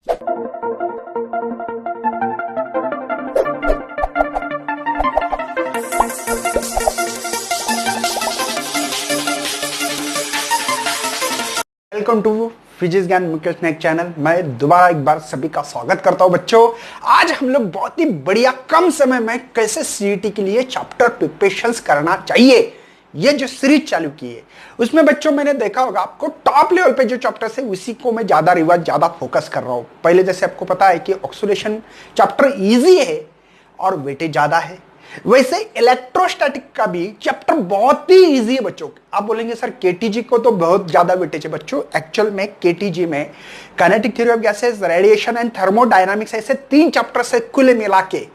Welcome to physics ज्ञान मुकेश नायक channel. मैं दोबारा एक बार सभी का स्वागत करता हूं बच्चों। आज हम लोग बहुत ही बढ़िया कम समय में कैसे सीईटी के लिए चैप्टर प्रिपरेशंस करना चाहिए, ये जो सीरीज चालू की है उसमें बच्चों मैंने देखा होगा आपको टॉप लेवल पे जो चैप्टर्स है उसी को मैं ज्यादा रिवाइज ज्यादा फोकस कर रहा हूं। पहले जैसे आपको पता है कि ऑक्सीडेशन चैप्टर इजी है और वेटेज ज्यादा है, वैसे इलेक्ट्रोस्टैटिक का भी चैप्टर बहुत ही इजी है बच्चों। आप बोलेंगे सर केटीजी को तो बहुत ज्यादा वेटेज है बच्चों। एक्चुअल में केटीजी में kinetic theory of gases, radiation and thermodynamics ऐसे 3 चैप्टर से कुल मिला के,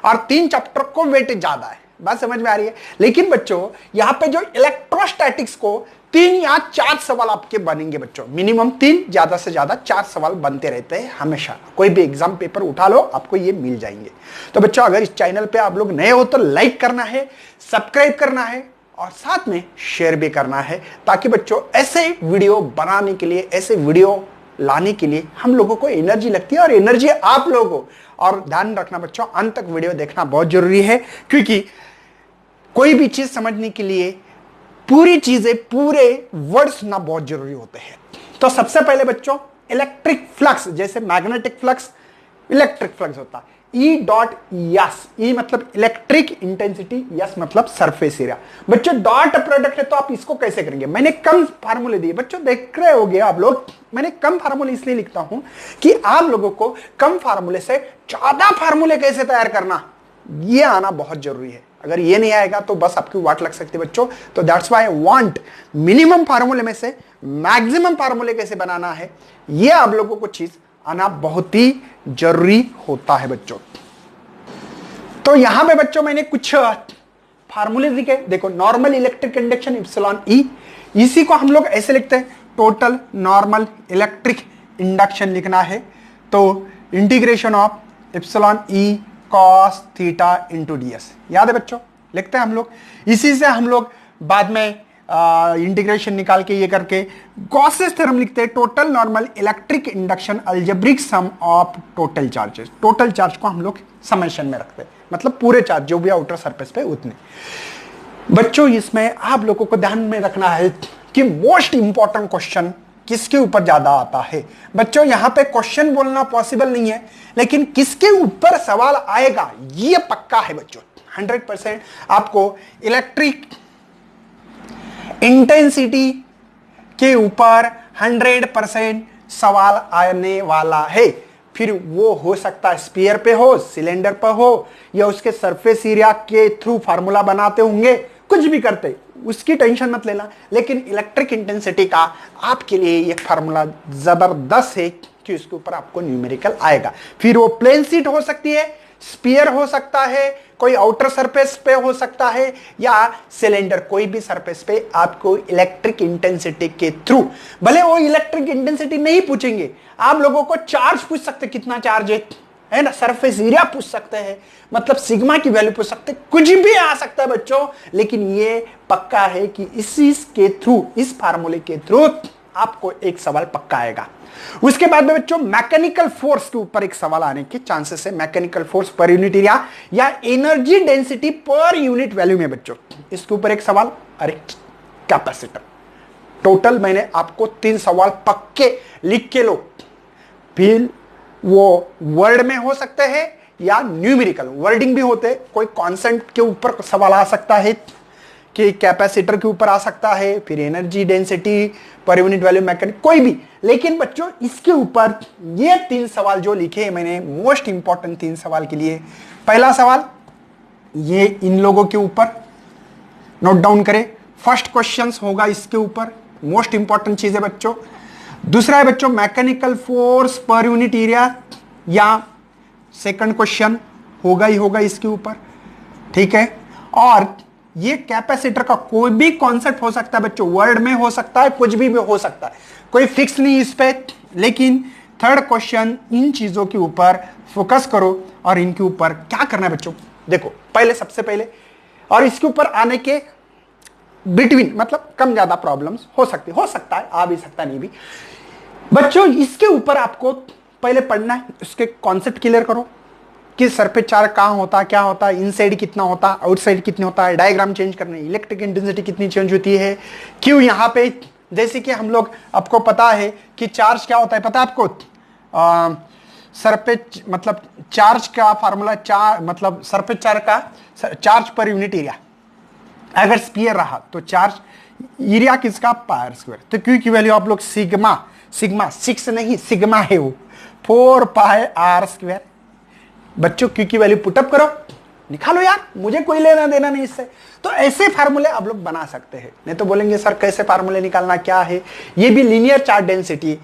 और 3 चैप्टर को वेटेज ज्यादा है। बात समझ में आ रही है। लेकिन बच्चों यहाँ पे जो इलेक्ट्रोस्टैटिक्स को 3 या 4 सवाल आपके बनेंगे बच्चों, मिनिमम 3, ज्यादा से ज्यादा 4 सवाल बनते रहते हैं हमेशा। कोई भी एग्जाम पेपर उठा लो आपको ये मिल जाएंगे। तो बच्चों अगर इस चैनल पे आप लोग नए हो तो लाइक करना है, सब्सक्राइब करना है और साथ में शेयर भी करना है, ताकि बच्चों ऐसे वीडियो बनाने के लिए, ऐसे वीडियो लाने के लिए हम लोगों को एनर्जी लगती है और एनर्जी आप लोगों को। और ध्यान रखना बच्चों, अंत तक वीडियो देखना बहुत जरूरी है, क्योंकि कोई भी चीज समझने के लिए पूरी चीजें, पूरे वर्ड सुनना बहुत जरूरी होते हैं। तो सबसे पहले बच्चों इलेक्ट्रिक फ्लक्स, जैसे मैग्नेटिक फ्लक्स, इलेक्ट्रिक फ्लक्स होता है ई डॉट यस। ई मतलब इलेक्ट्रिक इंटेंसिटी, यस मतलब सरफेस एरिया। बच्चों डॉट प्रोडक्ट है तो आप इसको कैसे करेंगे, मैंने कम फार्मूले दिए बच्चों, देख रहे होगे आप लोग। मैंने कम फार्मूले इसलिए लिखता हूं कि आप लोगों को कम फार्मूले से ज्यादा फार्मूले कैसे तैयार करना, ये आना बहुत जरूरी है। अगर ये नहीं आएगा तो बस आपकी वाट लग सकती है बच्चों। तो that's why I want minimum फार्मूले में से मैक्सिमम फार्मूले कैसे बनाना है, ये आप लोगों को चीज आना बहुत ही जरूरी होता है बच्चों। तो यहां पे बच्चों मैंने कुछ फार्मूले लिखे, देखो नॉर्मल इलेक्ट्रिक इंडक्शन एप्सिलॉन ई, इसी को हम लोग ऐसे लिखते हैं टोटल नॉर्मल इलेक्ट्रिक इंडक्शन लिखना है। तो integration of epsilon E cos theta into ds, याद है बच्चों, लिखते हैं हम लोग। इसी से हम लोग बाद में इंटीग्रेशन निकाल के ये करके गॉसेस थ्योरम लिखते हैं, total normal electric induction algebraic sum of total charges. Total charge को हम लोग समेशन में रखते हैं, मतलब पूरे चार्ज जो भी आउटर सरफेस पे उतने। बच्चों इसमें आप लोगों को ध्यान में रखना है कि मोस्ट इंपॉर्टेंट क्वेश्चन किसके ऊपर ज्यादा आता है। बच्चों यहां पे क्वेश्चन बोलना पॉसिबल नहीं है, लेकिन किसके ऊपर सवाल आएगा ये पक्का है बच्चों। 100% आपको इलेक्ट्रिक इंटेंसिटी के ऊपर 100% सवाल आने वाला है। फिर वो हो सकता है स्फीयर पे हो, सिलेंडर पे हो, या उसके सरफेस एरिया के थ्रू फार्मूला बनाते होंगे, कुछ भी करते, उसकी टेंशन मत लेना। लेकिन इलेक्ट्रिक इंटेंसिटी का आपके लिए ये फार्मूला जबरदस्त है कि उसके ऊपर आपको न्यूमेरिकल आएगा। फिर वो प्लेन शीट हो सकती है, स्फीयर हो सकता है, कोई आउटर सरफेस पे हो सकता है, या सिलेंडर, कोई भी सरफेस पे आपको इलेक्ट्रिक इंटेंसिटी के थ्रू, भले वो इलेक्ट्रिक इंटेंसिटी नहीं पूछेंगे, आप लोगों को चार्ज पूछ सकते, कितना चार्ज है ना, सरफेस एरिया पूछ सकते हैं, मतलब सिग्मा की वैल्यू पूछ सकते हैं, कुछ भी आ सकता है बच्चों। लेकिन ये पक्का है कि इसी के थ्रू, इस फार्मूले के थ्रू आपको एक सवाल पक्का आएगा। उसके बाद में बच्चों मैकेनिकल फोर्स के ऊपर एक सवाल आने के चांसेस है। Mechanical force per unit area या energy density per unit value में बच्चों इसके ऊपर एक सवाल। अरे कैपेसिटर, टोटल मैंने आपको 3 सवाल पक्के लिख के लो। फिर वो वर्ड में हो सकते हैं या न्यूमेरिकल, वर्डिंग भी होते, कोई कॉन्सेंट के ऊपर सवाल आ सकता है, कि कैपेसिटर के ऊपर आ सकता है, फिर energy density per unit value mechanic, कोई भी। लेकिन बच्चों इसके ऊपर ये 3 सवाल जो लिखे हैं मैंने, मोस्ट इंपॉर्टेंट 3 सवाल के लिए। पहला सवाल ये इन लोगों के ऊपर नोट डाउन करें, फर्स्ट क्वेश्चन होगा इसके ऊपर, मोस्ट इंपॉर्टेंट चीज है बच्चों। दूसरा है बच्चों mechanical force per unit area, या सेकंड क्वेश्चन होगा ही होगा इसके ऊपर, ठीक है। और ये कैपेसिटर का कोई भी कॉन्सेप्ट हो सकता है बच्चों, वर्ड में हो सकता है, कुछ भी हो सकता है, कोई फिक्स नहीं इस पे। लेकिन थर्ड क्वेश्चन इन चीजों के ऊपर फोकस करो और इनके ऊपर क्या करना है बच्चों। देखो पहले, सबसे पहले, और इसके ऊपर आने के बिटवीन मतलब कम ज्यादा प्रॉब्लम्स हो सकता है, आ भी सकता नहीं भी। बच्चों इसके ऊपर आपको पहले पढ़ना है, उसके कॉन्सेप्ट क्लियर करो कि सरफेस चार्ज कहाँ होता है, क्या होता है, इनसाइड कितना होता है, आउटसाइड कितना होता है, डायग्राम चेंज करना है, इलेक्ट्रिक इंटेंसिटी कितनी चेंज होती है, क्यों यहाँ पे, जैसे कि हम लोग, आपको पता है कि चार्ज क्या होता है, पता है आपको, सरफेस मतलब चार्ज का फार्मूला, मतलब सरफेस चार्ज का चार्ज पर यूनिट एरिया, अगर स्फीयर रहा तो चार्ज एरिया किसका, पायर स्क्वायर। तो क्यू की वैल्यू आप लोग सिग्मा, सिग्मा 6 नहीं सिग्मा है वो 4 पाई आर स्क्वायर। बच्चों क्यू की वैल्यू पुटअप करो, निकालो यार, मुझे कोई लेना देना नहीं इससे। तो ऐसे फार्मूले आप लोग बना सकते हैं। नहीं तो बोलेंगे सर कैसे फार्मूले निकालना, क्या है, ये भी linear charge density,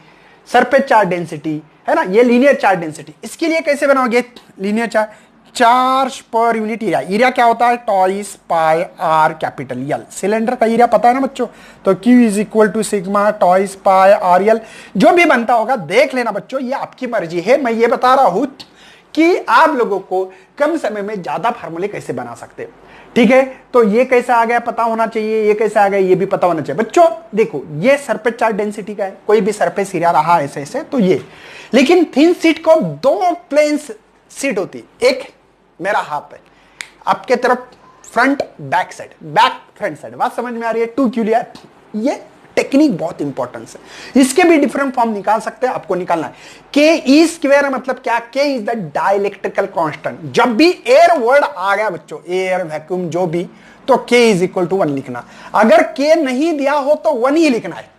surface charge density है ना, ये लीनियर चार्ज डेंसिटी। इसके लिए कैसे बनाओगे, linear charge per unit area, area क्या होता है, twice pi r capital L. Cylinder का एरिया पता है ना बच्चों, तो Q is equal to sigma twice pi r L, जो भी बनता होगा देख लेना बच्चों, ये आपकी मर्जी है। मैं ये बता रहा हूं कि आप लोगों को कम समय में ज्यादा फार्मूले कैसे बना सकते हो, ठीक है। तो ये कैसा आ गया पता होना चाहिए, ये कैसा आ गया ये भी पता होना चाहिए। बच्चों देखो, ये सरफेस चार्ज डेंसिटी का है, कोई भी सरफेस एरिया रहा ऐसे ऐसे, तो ये, लेकिन थिन शीट को दो प्लेन शीट होती, एक मेरा हाफ है आपके तरफ, front back side, back front side, बात समझ में आ रही है, टू क्यू लिया। ये टेक्निक बहुत इंपॉर्टेंट है, इसके भी डिफरेंट फॉर्म निकाल सकते हैं, आपको निकालना है। के ई स्क्वायर मतलब क्या, के इज द डाइलेक्ट्रिकल कांस्टेंट। जब भी एयर वर्ड आ गया बच्चों, एयर वैक्यूम जो भी, तो के इज इक्वल टू 1 लिखना। अगर के नहीं दिया हो तो 1 ही लिखना है।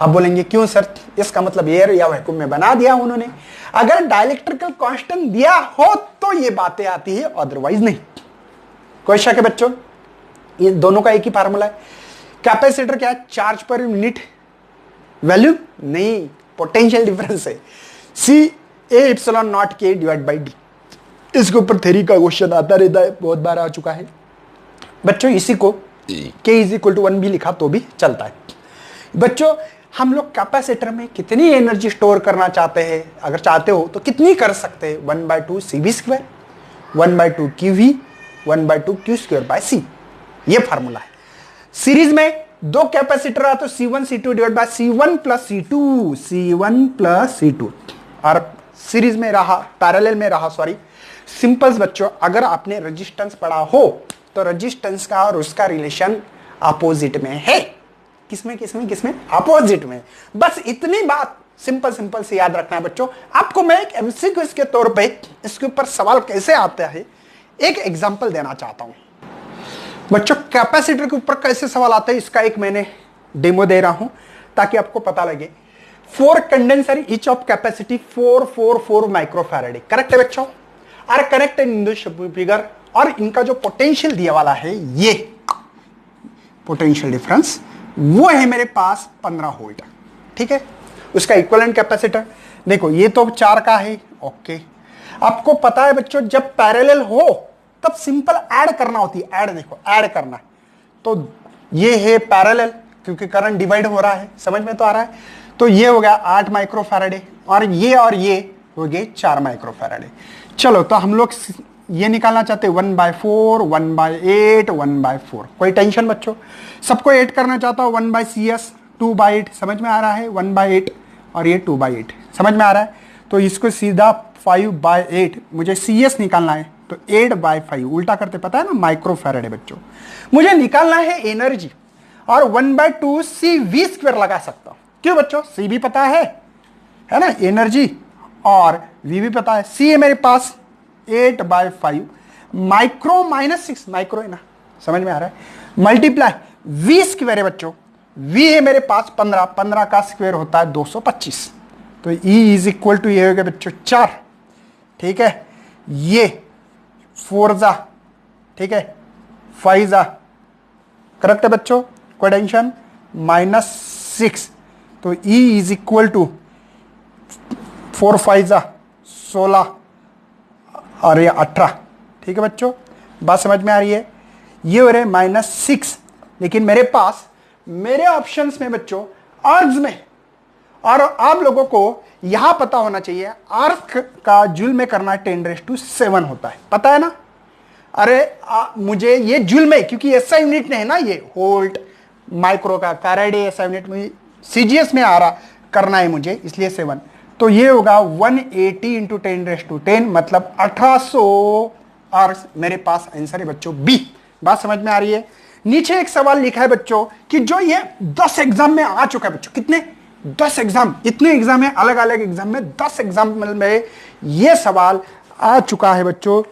आप बोलेंगे क्यों सर, इसका मतलब एयर या वैक्यूम में बना दिया उन्होंने। अगर डाइलेक्ट्रिकल कांस्टेंट दिया हो तो ये बातें आती है, अदरवाइज नहीं। कोई शक है बच्चों, ये दोनों का एक ही फार्मूला है। कैपेसिटर क्या है, चार्ज पर यूनिट वैल्यू नहीं, पोटेंशियल डिफरेंस है, सी ए एप्सिलॉन नॉट के डिवाइड बाई डी। इसके ऊपर थ्योरी का क्वेश्चन आता रहता है, बहुत बार आ चुका है बच्चों। इसी को के इज इक्वल टू 1 भी लिखा तो भी चलता है। बच्चों हम लोग कैपेसिटर में कितनी एनर्जी स्टोर करना चाहते हैं, अगर चाहते हो तो कितनी कर सकते हैं, 1/2 CV square, 1/2 QV, 1/2 Q square by C, ये फार्मूला है। सीरीज में दो कैपेसिटर है तो C1 C2 divide by C1 plus C2, C1 plus C2, और सीरीज में रहा, पैरेलल में रहा, सॉरी सिंपल्स बच्चों, अगर आपने रेजिस्टेंस पढ़ा हो तो रेजिस्टेंस का और उसका रिलेशन अपोजिट में है। किसमें किसमें किसमें, अपोजिट में। बस इतनी बात सिंपल सिंपल से याद रखना है बच्चों। आपको मैं एक एमसीक्यू के तौर पे इसके ऊपर सवाल कैसे आता है एक एग्जांपल देना चाहता हूं बच्चों। कैपेसिटर के ऊपर कैसे सवाल आते हैं इसका एक मैंने डेमो दे रहा हूं ताकि आपको पता लगे। 4 condenser each of capacity 444 microfarad, correct है बच्चों, are correct in this figure. और इनका जो पोटेंशियल दिया वाला है, ये पोटेंशियल डिफरेंस वो है मेरे पास 15 वोल्ट, ठीक है। उसका इक्विवेलेंट कैपेसिटर देखो, ये तो 4 का है, ओके। आपको पता है बच्चों जब पैरेलल हो तब सिंपल ऐड करना होती है, ऐड देखो ऐड करना, तो ये है पैरेलल क्योंकि करंट डिवाइड हो रहा है, समझ में तो आ रहा है। तो ये हो गया 8 माइक्रोफैराड और ये हो गए 4 माइक्रोफैराड। चलो तो हम लोग ये निकालना चाहते हैं 1/4, 1/8, 1/4। कोई टेंशन बच्चों, सबको 8 करना चाहता हूं 1/CS 2/8, समझ में आ रहा है 1/8 और ये 2/8 समझ में आ रहा है। तो इसको सीधा 5/8 मुझे CS निकालना है, तो 8/5 उल्टा करते पता है ना, माइक्रोफैराड है बच्चों। मुझे निकालना है एनर्जी और 1/2 CV स्क्वायर लगा सकता हूं, क्यों बच्चों, C भी पता है ना एनर्जी, और V भी पता है। C है मेरे पास 8/5 माइक्रो माइनस 6 माइक्रो है ना, समझ में आ रहा है, मल्टीप्लाई V स्क्वायर है बच्चों, V है मेरे पास 15, 15 का स्क्वायर होता है 225। तो E इज इक्वल टू ये हो गया बच्चों 4, ठीक है, ये 4 जा, ठीक है, 5 जा, करेक्ट है बच्चों, कोई टेंशन, -6। तो E इज इक्वल टू 4 5 जा 16 और ये 18, ठीक है बच्चों, बात समझ में आ रही है। ये हो रहे -6, लेकिन मेरे पास मेरे ऑप्शंस में बच्चों अर्ज में, और आप लोगों को यहां पता होना चाहिए अर्थ का जूल में करना 10⁻7 होता है, पता है ना। अरे मुझे ये जूल में, क्योंकि ऐसा यूनिट नहीं है ना, ये वोल्ट माइक्रो का फैराडे ऐसा यूनिट में CGS में आ रहा करना है मुझे, इसलिए 7। तो ये होगा 180 इंटू 10⁻10 मतलब 1800 और मेरे पास आंसर है बच्चों बी। बात समझ में आ रही है। नीचे एक सवाल लिखा है बच्चों कि जो ये 10 एग्जाम में आ चुका है बच्चों, कितने 10 एग्जाम, इतने एग्जाम है अलग अलग एग्जाम में 10 एग्जाम में ये सवाल आ चुका है बच्चों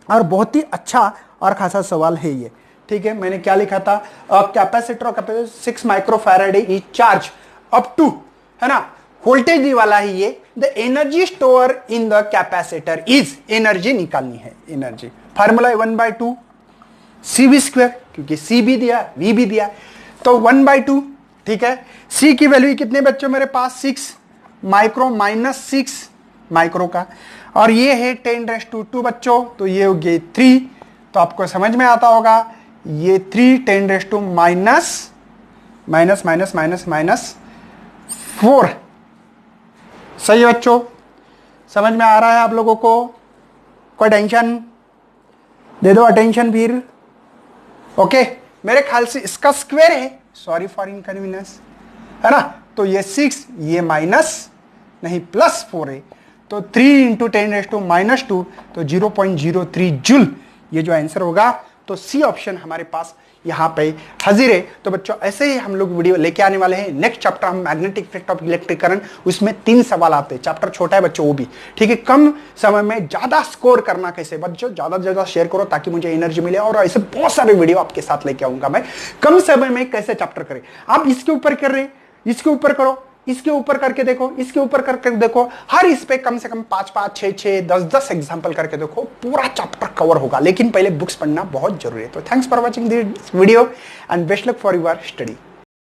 और बहुत ही अच्छा और खासा सवाल है ये। ठीक है, मैंने क्या लिखा था, कैपेसिटर और capacitor 6 microfarad is charge up to, है ना, वोल्टेज वाला ही ये। The energy store in the capacitor is, energy निकालनी है, एनर्जी फार्मूला 1/2 CV², क्योंकि C भी दिया V भी दिया तो 1/2। ठीक है, C की वैल्यू कितने बच्चों मेरे पास 6 माइक्रो -6 माइक्रो का, और ये है 10⁻² बच्चों, तो ये हो गए 3। तो आपको समझ में आता होगा ये 3 10⁻⁻⁻⁻⁻⁻⁻⁻⁻⁻⁻⁻⁻⁻⁻⁻⁻⁻⁻⁻⁻⁻⁻⁻⁻⁻⁻⁻⁻⁻⁻⁻⁻⁻⁻⁻⁻⁻⁻⁻⁻⁻⁻⁻⁻⁻⁻⁻⁻⁻⁻⁻⁻⁻⁻⁻⁻⁻⁻⁻⁻⁻⁻⁻⁻⁻⁻⁻⁻⁻⁻⁻⁻⁻⁻⁻⁻⁻⁻⁻⁻⁻⁻⁻⁻⁻⁻⁻⁻⁻⁻⁻⁻⁻⁻⁻⁻⁻⁻⁻⁻⁻⁻⁻⁻⁻⁻⁻⁻⁻⁻⁻⁻⁻⁻⁻⁻⁻सही है बच्चों, समझ में आ रहा है आप लोगों को? कोई टेंशन दे दो, अटेंशन फिर। ओके, मेरे ख्याल से इसका स्क्वायर है, सॉरी फॉर इनकन्वीनियंस, है ना। तो ये 6, ये माइनस नहीं +4 है, तो 3 इंटू 10⁻⁻², तो 0.03 जूल ये जो आंसर होगा। तो सी ऑप्शन हमारे पास यहाँ पे हाजिर है। तो बच्चों ऐसे ही हम लोग वीडियो लेके आने वाले हैं। नेक्स्ट चैप्टर हम magnetic effect of electric current, उसमें 3 सवाल आते हैं। चैप्टर छोटा है बच्चों वो भी, ठीक है। कम समय में ज्यादा स्कोर करना कैसे बच्चों, ज्यादा से ज्यादा शेयर करो ताकि मुझे एनर्जी मिले, और ऐसे बहुत सारे वीडियो आपके साथ लेके आऊंगा मैं। कम समय में कैसे चैप्टर करें, आप इसके ऊपर कर रहे, इसके ऊपर करो, इसके ऊपर करके देखो, इसके ऊपर करके देखो, हर इस पे कम से कम 5-5, 6-6, 10-10 एग्जांपल करके देखो, पूरा चैप्टर कवर होगा। लेकिन पहले बुक्स पढ़ना बहुत जरूरी है। तो thanks for watching this video and best luck for your study.